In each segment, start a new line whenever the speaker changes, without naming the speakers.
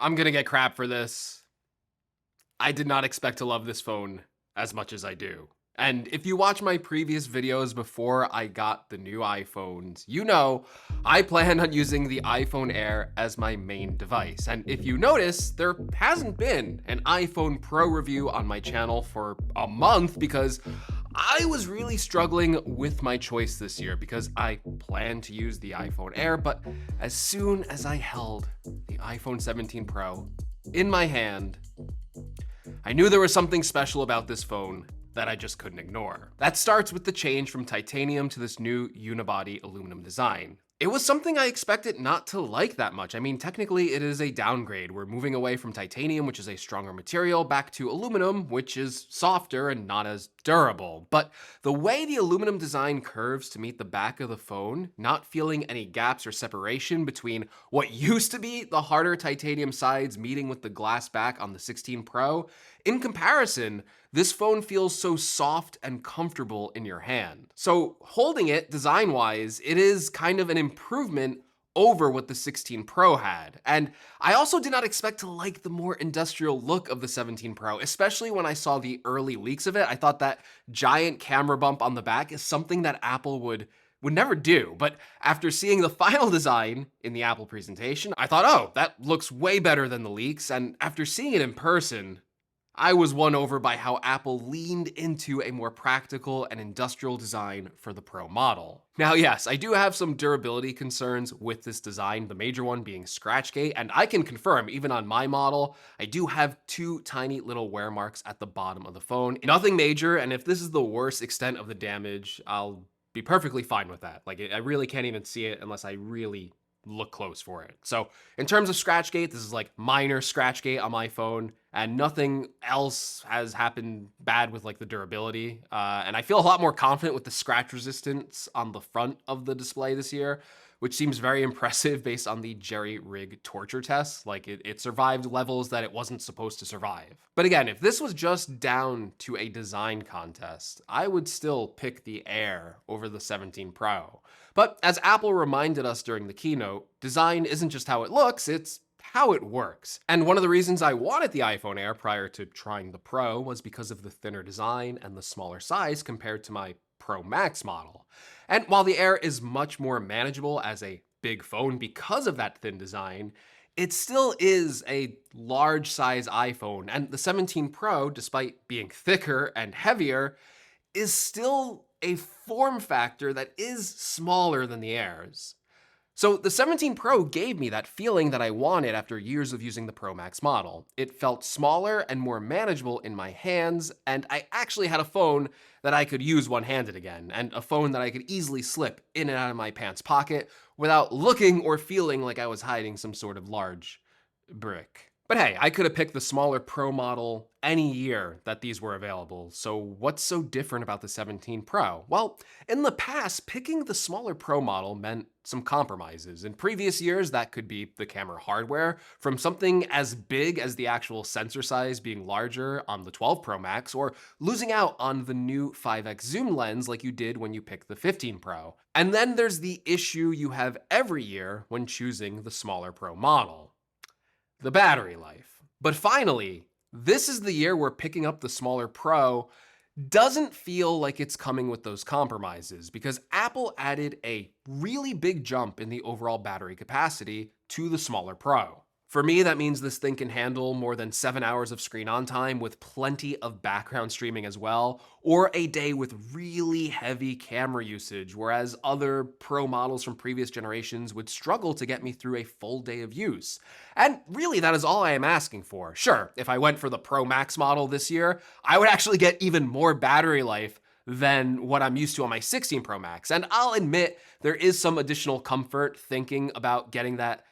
I'm gonna get crap for this. I did not expect to love this phone as much as I do. And if you watch my previous videos before I got the new iPhones, you know I plan on using the iPhone Air as my main device. And if you notice, there hasn't been an iPhone Pro review on my channel for a month because I was really struggling with my choice this year because I planned to use the iPhone Air, but as soon as I held the iPhone 17 Pro in my hand, I knew there was something special about this phone that I just couldn't ignore. That starts with the change from titanium to this new unibody aluminum design. It was something I expected not to like that much. I mean, technically it is a downgrade. We're moving away from titanium, which is a stronger material, back to aluminum, which is softer and not as durable. But the way the aluminum design curves to meet the back of the phone, not feeling any gaps or separation between what used to be the harder titanium sides meeting with the glass back on the 16 Pro, in comparison, this phone feels so soft and comfortable in your hand. So holding it, design-wise, it is kind of an improvement over what the 16 Pro had. And I also did not expect to like the more industrial look of the 17 Pro, especially when I saw the early leaks of it. I thought that giant camera bump on the back is something that Apple would never do. But after seeing the final design in the Apple presentation, I thought, oh, that looks way better than the leaks. And after seeing it in person, I was won over by how Apple leaned into a more practical and industrial design for the Pro model. Now, yes, I do have some durability concerns with this design, the major one being Scratchgate, and I can confirm, even on my model, I do have two tiny little wear marks at the bottom of the phone. Nothing major, and if this is the worst extent of the damage, I'll be perfectly fine with that. Like, I really can't even see it unless I really look close for it. So in terms of Scratchgate, this is like minor Scratchgate on my phone, and nothing else has happened bad with like the durability. And I feel a lot more confident with the scratch resistance on the front of the display this year, which seems very impressive based on the jerry-rig torture tests. Like it survived levels that it wasn't supposed to survive. But again, if this was just down to a design contest, I would still pick the Air over the 17 Pro. But as Apple reminded us during the keynote, design isn't just how it looks, it's how it works. And one of the reasons I wanted the iPhone Air prior to trying the Pro was because of the thinner design and the smaller size compared to my Pro Max model. And while the Air is much more manageable as a big phone because of that thin design, it still is a large size iPhone, and the 17 Pro, despite being thicker and heavier, is still a form factor that is smaller than the Airs. So the 17 Pro gave me that feeling that I wanted after years of using the Pro Max model. It felt smaller and more manageable in my hands, and I actually had a phone that I could use one-handed again, and a phone that I could easily slip in and out of my pants pocket without looking or feeling like I was hiding some sort of large brick. But hey, I could have picked the smaller Pro model any year that these were available, so what's so different about the 17 Pro? Well, in the past, picking the smaller Pro model meant some compromises. In previous years, that could be the camera hardware, from something as big as the actual sensor size being larger on the 12 Pro Max, or losing out on the new 5x zoom lens like you did when you picked the 15 Pro. And then there's the issue you have every year when choosing the smaller Pro model: the battery life. But finally, this is the year where picking up the smaller Pro doesn't feel like it's coming with those compromises, because Apple added a really big jump in the overall battery capacity to the smaller Pro. For me, that means this thing can handle more than 7 hours of screen on time with plenty of background streaming as well, or a day with really heavy camera usage, whereas other Pro models from previous generations would struggle to get me through a full day of use. And really, that is all I am asking for. Sure, if I went for the Pro Max model this year, I would actually get even more battery life than what I'm used to on my 16 Pro Max. And I'll admit there is some additional comfort thinking about getting that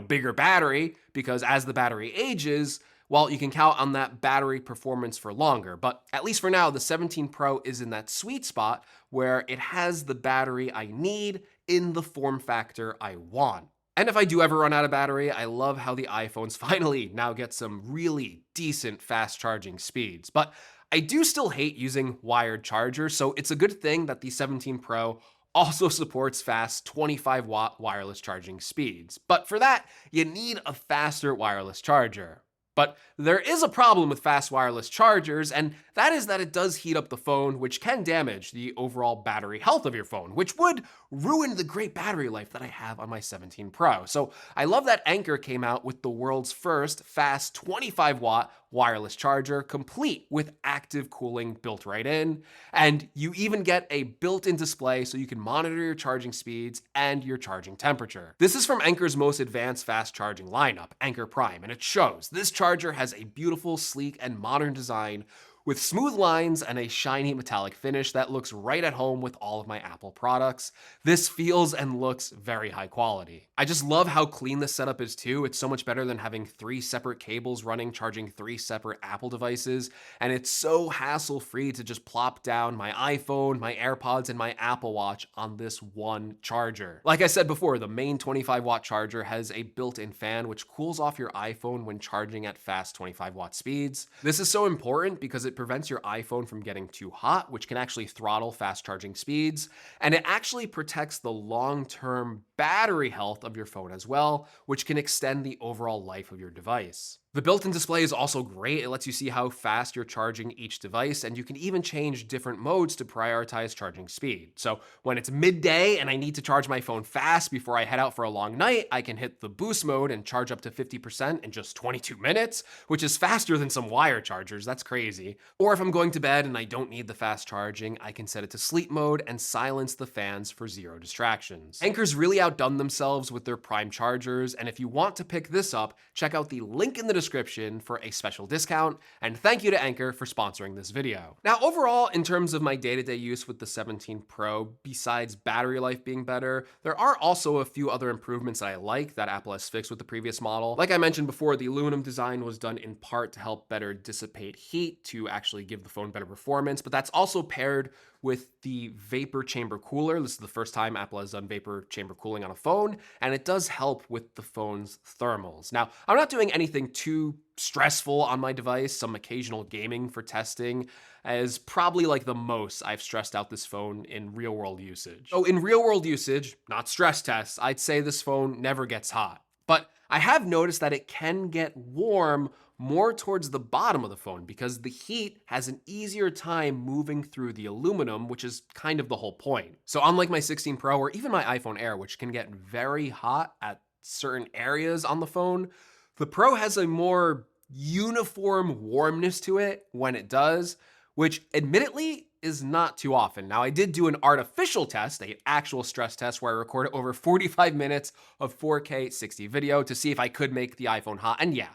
bigger battery, because as the battery ages, well, you can count on that battery performance for longer. But at least for now, the 17 Pro is in that sweet spot where it has the battery I need in the form factor I want. And if I do ever run out of battery, I love how the iPhones finally now get some really decent fast charging speeds. But I do still hate using wired chargers, so it's a good thing that the 17 Pro also supports fast 25-watt wireless charging speeds. But for that, you need a faster wireless charger. But there is a problem with fast wireless chargers, and that is that it does heat up the phone, which can damage the overall battery health of your phone, which would ruin the great battery life that I have on my 17 Pro. So I love that Anker came out with the world's first fast 25-watt wireless charger, complete with active cooling built right in. And you even get a built-in display so you can monitor your charging speeds and your charging temperature. This is from Anker's most advanced fast charging lineup, Anker Prime, and it shows. This charger has a beautiful, sleek, and modern design with smooth lines and a shiny metallic finish that looks right at home with all of my Apple products. This feels and looks very high quality. I just love how clean this setup is too. It's so much better than having 3 separate cables running, charging 3 separate Apple devices, and it's so hassle-free to just plop down my iPhone, my AirPods, and my Apple Watch on this one charger. Like I said before, the main 25-watt charger has a built-in fan which cools off your iPhone when charging at fast 25-watt speeds. This is so important because it prevents your iPhone from getting too hot, which can actually throttle fast charging speeds, and it actually protects the long-term battery health of your phone as well, which can extend the overall life of your device. The built-in display is also great. It lets you see how fast you're charging each device, and you can even change different modes to prioritize charging speed. So when it's midday and I need to charge my phone fast before I head out for a long night, I can hit the boost mode and charge up to 50% in just 22 minutes, which is faster than some wire chargers. That's crazy. Or if I'm going to bed and I don't need the fast charging, I can set it to sleep mode and silence the fans for 0 distractions. Anker's really outdone themselves with their Prime chargers, and if you want to pick this up, check out the link in the description for a special discount, and thank you to Anker for sponsoring this video. Now, overall, in terms of my day-to-day use with the 17 Pro, besides battery life being better, there are also a few other improvements that I like that Apple has fixed with the previous model. Like I mentioned before, the aluminum design was done in part to help better dissipate heat to actually give the phone better performance, but that's also paired with the vapor chamber cooler. This is the first time Apple has done vapor chamber cooling on a phone, and it does help with the phone's thermals. Now, I'm not doing anything too stressful on my device. Some occasional gaming for testing is probably like the most I've stressed out this phone in real world usage. So in real world usage, not stress tests, I'd say this phone never gets hot. But I have noticed that it can get warm more towards the bottom of the phone because the heat has an easier time moving through the aluminum, which is kind of the whole point. So unlike my 16 Pro or even my iPhone Air, which can get very hot at certain areas on the phone, the Pro has a more uniform warmness to it when it does, which admittedly is not too often. Now, I did do an artificial test, an actual stress test, where I recorded over 45 minutes of 4K 60 video to see if I could make the iPhone hot. And yeah,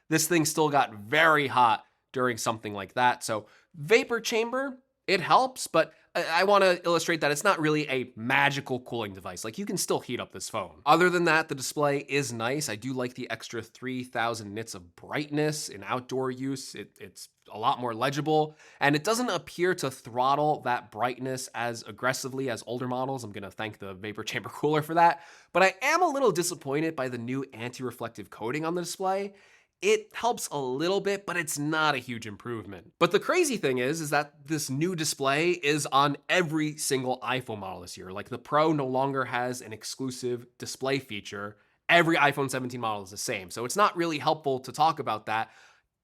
this thing still got very hot during something like that. So vapor chamber, it helps, but I want to illustrate that it's not really a magical cooling device. Like, you can still heat up this phone. Other than that, the display is nice. I do like the extra 3000 nits of brightness in outdoor use. It's a lot more legible, and it doesn't appear to throttle that brightness as aggressively as older models. I'm gonna thank the vapor chamber cooler for that, but I am a little disappointed by the new anti-reflective coating on the display. It helps a little bit, but it's not a huge improvement. But the crazy thing is that this new display is on every single iPhone model this year. Like, the Pro no longer has an exclusive display feature. Every iPhone 17 model is the same. So it's not really helpful to talk about that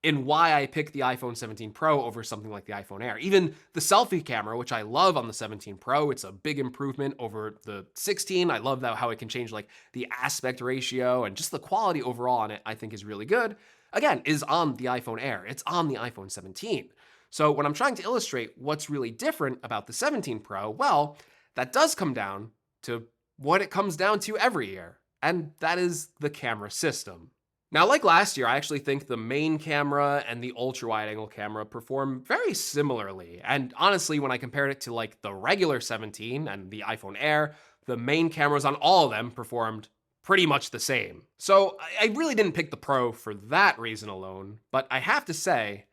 in why I picked the iPhone 17 Pro over something like the iPhone Air. Even the selfie camera, which I love on the 17 Pro, it's a big improvement over the 16. I love how it can change like the aspect ratio, and just the quality overall on it I think is really good. Again, is on the iPhone Air. It's on the iPhone 17. So when I'm trying to illustrate what's really different about the 17 Pro, well, that does come down to what it comes down to every year, and that is the camera system. Now, like last year, I actually think the main camera and the ultra wide angle camera perform very similarly. And honestly, when I compared it to like the regular 17 and the iPhone Air, the main cameras on all of them performed pretty much the same. So I really didn't pick the Pro for that reason alone, but I have to say,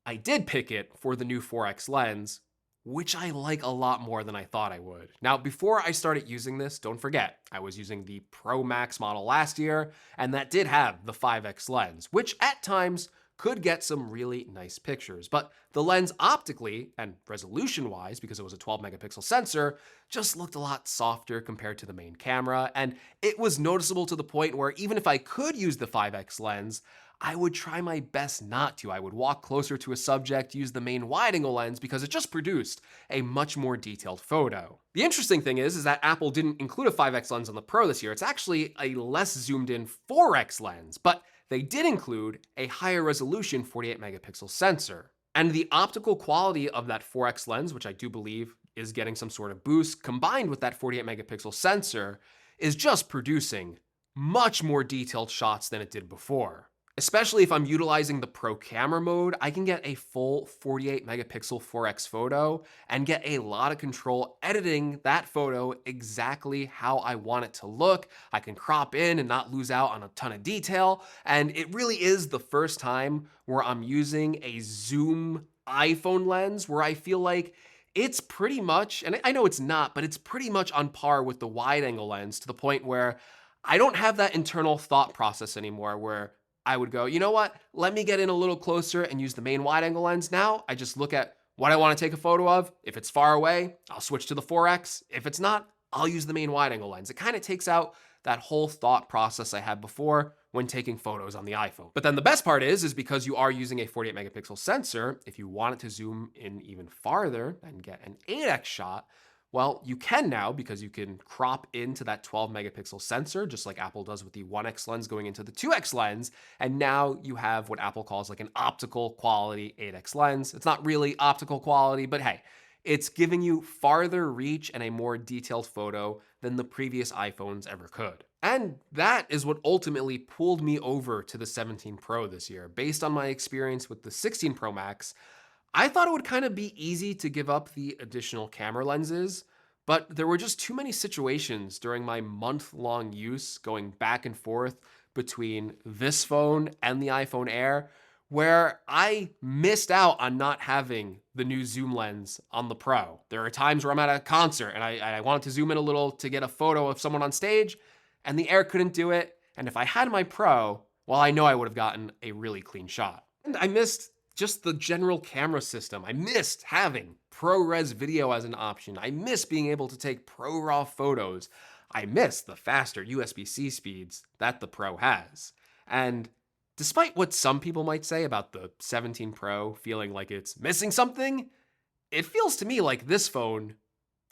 I did pick it for the new 4X lens, which I like a lot more than I thought I would. Now, before I started using this, don't forget, I was using the Pro Max model last year, and that did have the 5X lens, which at times could get some really nice pictures. But the lens optically and resolution-wise, because it was a 12 megapixel sensor, just looked a lot softer compared to the main camera, and it was noticeable to the point where even if I could use the 5x lens, I would try my best not to. I would walk closer to a subject, use the main wide-angle lens because it just produced a much more detailed photo. The interesting thing is that Apple didn't include a 5x lens on the Pro this year. It's actually a less zoomed in 4x lens, but they did include a higher resolution 48 megapixel sensor. And the optical quality of that 4x lens, which I do believe is getting some sort of boost, combined with that 48 megapixel sensor, is just producing much more detailed shots than it did before. Especially if I'm utilizing the Pro Camera mode, I can get a full 48 megapixel 4x photo and get a lot of control editing that photo exactly how I want it to look. I can crop in and not lose out on a ton of detail. And it really is the first time where I'm using a zoom iPhone lens where I feel like it's pretty much, and I know it's not, but it's pretty much on par with the wide angle lens to the point where I don't have that internal thought process anymore where I would go, you know what? Let me get in a little closer and use the main wide angle lens now. I just look at what I want to take a photo of. If it's far away, I'll switch to the 4X. If it's not, I'll use the main wide angle lens. It kind of takes out that whole thought process I had before when taking photos on the iPhone. But then the best part is because you are using a 48 megapixel sensor, if you want it to zoom in even farther and get an 8X shot, well, you can now because you can crop into that 12 megapixel sensor, just like Apple does with the 1X lens going into the 2X lens. And now you have what Apple calls like an optical quality 8X lens. It's not really optical quality, but hey, it's giving you farther reach and a more detailed photo than the previous iPhones ever could. And that is what ultimately pulled me over to the 17 Pro this year. Based on my experience with the 16 Pro Max, I thought it would kind of be easy to give up the additional camera lenses, but there were just too many situations during my month-long use going back and forth between this phone and the iPhone Air where I missed out on not having the new zoom lens on the Pro. There are times where I'm at a concert and I wanted to zoom in a little to get a photo of someone on stage, and the Air couldn't do it. And if I had my Pro, well, I know I would have gotten a really clean shot. And I missed just the general camera system. I missed having ProRes video as an option. I miss being able to take ProRAW photos. I miss the faster USB-C speeds that the Pro has. And despite what some people might say about the 17 Pro feeling like it's missing something, it feels to me like this phone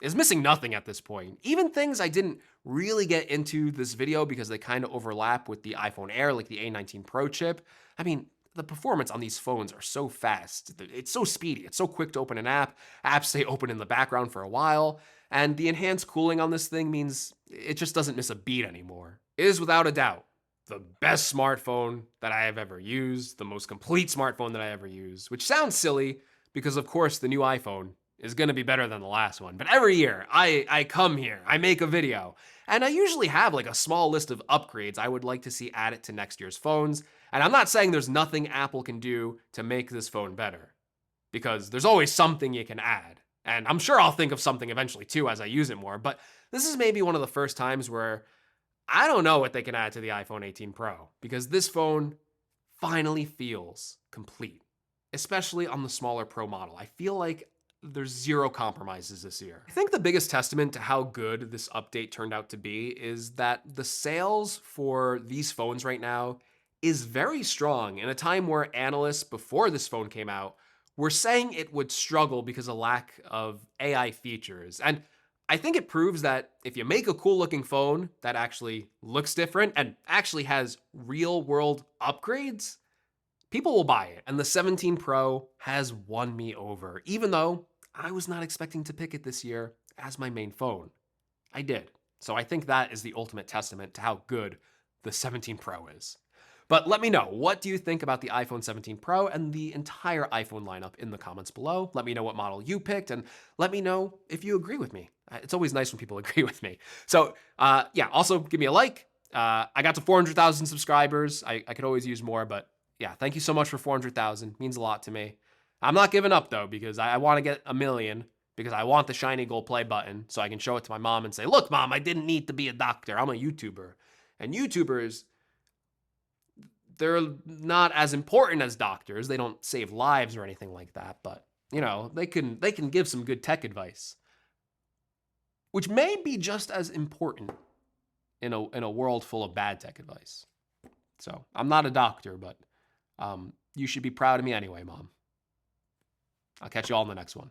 is missing nothing at this point. Even things I didn't really get into this video because they kind of overlap with the iPhone Air, like the A19 Pro chip. I mean, the performance on these phones are so fast. It's so speedy. It's so quick to open an app. Apps stay open in the background for a while. And the enhanced cooling on this thing means it just doesn't miss a beat anymore. It is without a doubt the best smartphone that I have ever used, the most complete smartphone that I ever used, which sounds silly because of course the new iPhone is going to be better than the last one. But every year I come here, I make a video, and I usually have like a small list of upgrades I would like to see added to next year's phones. And I'm not saying there's nothing Apple can do to make this phone better, because there's always something you can add. And I'm sure I'll think of something eventually too as I use it more, but this is maybe one of the first times where I don't know what they can add to the iPhone 18 Pro, because this phone finally feels complete, especially on the smaller Pro model. I feel like there's zero compromises this year. I think the biggest testament to how good this update turned out to be is that the sales for these phones right now is very strong in a time where analysts before this phone came out were saying it would struggle because of lack of AI features. And I think it proves that if you make a cool looking phone that actually looks different and actually has real world upgrades, people will buy it. And the 17 Pro has won me over, even though I was not expecting to pick it this year as my main phone. I did. So I think that is the ultimate testament to how good the 17 Pro is. But let me know, what do you think about the iPhone 17 Pro and the entire iPhone lineup in the comments below? Let me know what model you picked, and let me know if you agree with me. It's always nice when people agree with me. So yeah, also give me a like. I got to 400,000 subscribers. I could always use more, but yeah, thank you so much for 400,000. Means a lot to me. I'm not giving up though, because I want to get 1 million, because I want the shiny gold play button so I can show it to my mom and say, look, mom, I didn't need to be a doctor. I'm a YouTuber. And YouTubers, they're not as important as doctors. They don't save lives or anything like that, but they can give some good tech advice, which may be just as important in a world full of bad tech advice. So I'm not a doctor, but you should be proud of me anyway, Mom. I'll catch you all in the next one.